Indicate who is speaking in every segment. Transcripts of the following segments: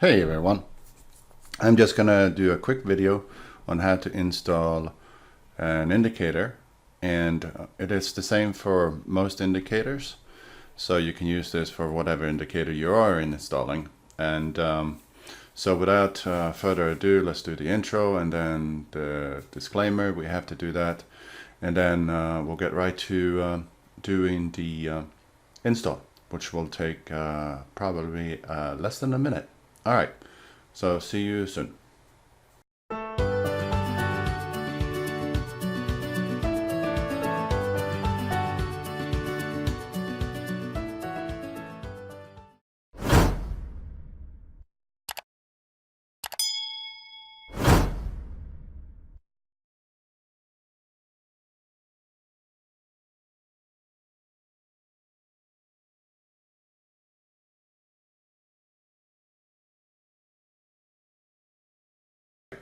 Speaker 1: Hey everyone, I'm just gonna do a quick video on how to install an indicator, and it is the same for most indicators, so you can use this for whatever indicator you are installing. And so without further ado, let's do the intro and then the disclaimer. We have to do that, and then we'll get right to doing the install, which will take probably less than a minute. All right, so see you soon.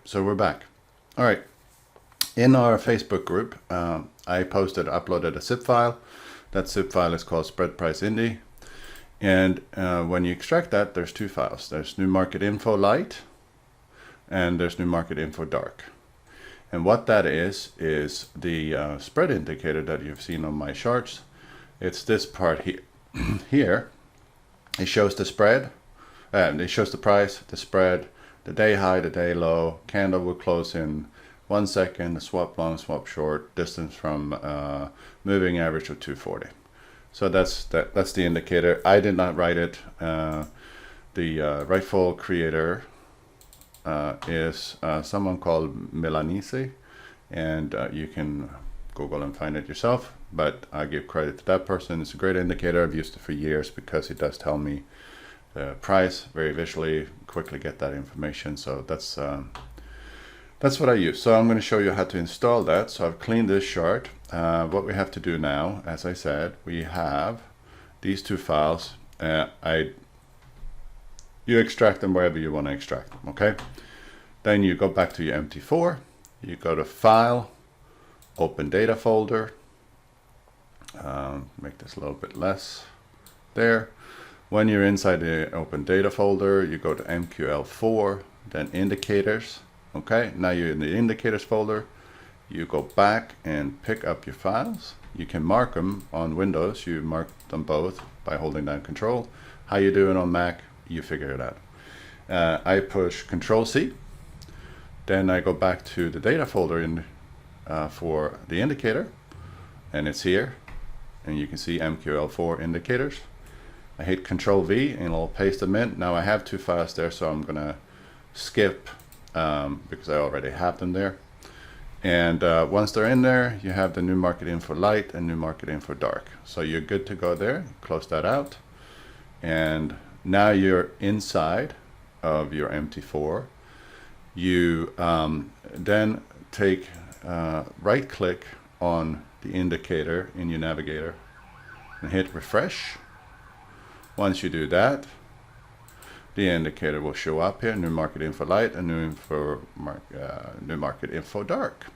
Speaker 1: So we're back. All right, in our Facebook group, I uploaded a zip file. That zip file is called Spread Price Indy. And when you extract that, there's two files. There's New Market Info Light and there's New Market Info Dark. And what that is the spread indicator that you've seen on my charts. It's this part here. Here, it shows the spread, it shows the price, the spread, the day high, the day low, candle will close in 1 second, the swap long, swap short, distance from moving average of 240. So that's the indicator. I did not write it. The rightful creator is someone called Milanese, and you can Google and find it yourself, but I give credit to that person. It's a great indicator. I've used it for years because it does tell me the price very visually, quickly get that information. So that's what I use. So I'm going to show you how to install that. So I've cleaned this chart. What we have to do now, as I said, we have these two files. You extract them wherever you want to extract them, okay? Then you go back to your MT4, you go to File, Open Data Folder, make this a little bit less there. When you're inside the Open Data Folder, you go to MQL4, then Indicators, okay? Now you're in the Indicators folder, you go back and pick up your files. You can mark them on Windows, you mark them both by holding down Control. How you doing on Mac, you figure it out. I push Control C, then I go back to the data folder for the indicator, and it's here, and you can see MQL4 indicators. I hit Control V and it'll paste them in. Now I have two files there, so I'm gonna skip because I already have them there. And once they're in there, you have the New Market Info Light and New Market Info Dark. So you're good to go there. Close that out. And now you're inside of your MT4. You then take right click on the indicator in your navigator and hit refresh. Once you do that, the indicator will show up here, New Market Info Light and New Market Info Dark.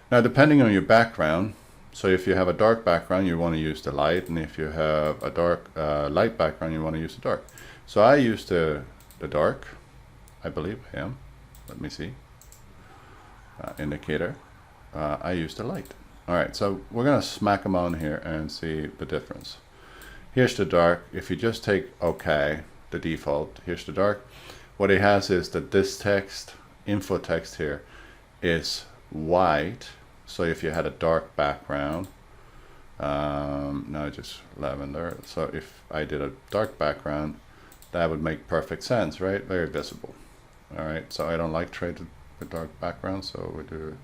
Speaker 1: Now depending on your background, so if you have a dark background, you want to use the light, and if you have a dark light background, you want to use the dark. So I use the dark, I believe I am. Let me see. Indicator. I use the light. All right, so we're going to smack them on here and see the difference. Here's the dark. If you just take OK, the default, here's the dark. What it has is that this text, info text here, is white. So if you had a dark background, now just lavender. So if I did a dark background, that would make perfect sense, right? Very visible. All right, so I don't like trade with dark background, so we do,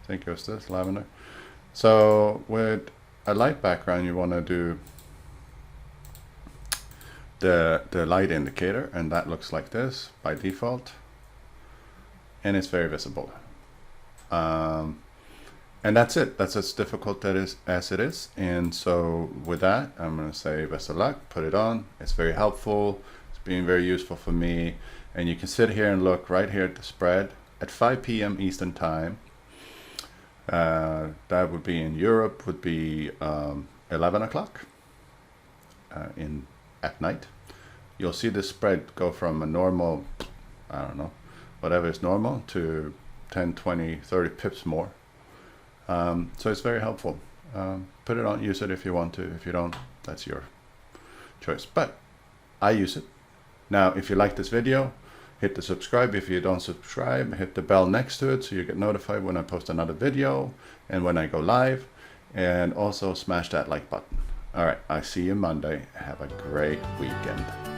Speaker 1: I think it was this, lavender. So with a light background, you want to do the light indicator, and that looks like this by default, and it's very visible. And that's it. That's as difficult as it is. And so with that, I'm going to say best of luck. Put it on. It's very helpful. It's been very useful for me. And you can sit here and look right here at the spread at 5 p.m. Eastern time. That would be in Europe, would be 11 o'clock at night. You'll see the spread go from a normal I don't know, whatever is normal to 10, 20, 30 pips more. So it's very helpful. Put it on, use it if you want to. If you don't, that's your choice. But I use it. Now, if you like this video, hit the subscribe. If you don't subscribe, hit the bell next to it so you get notified when I post another video and when I go live. And also smash that like button. All right, I see you Monday. Have a great weekend.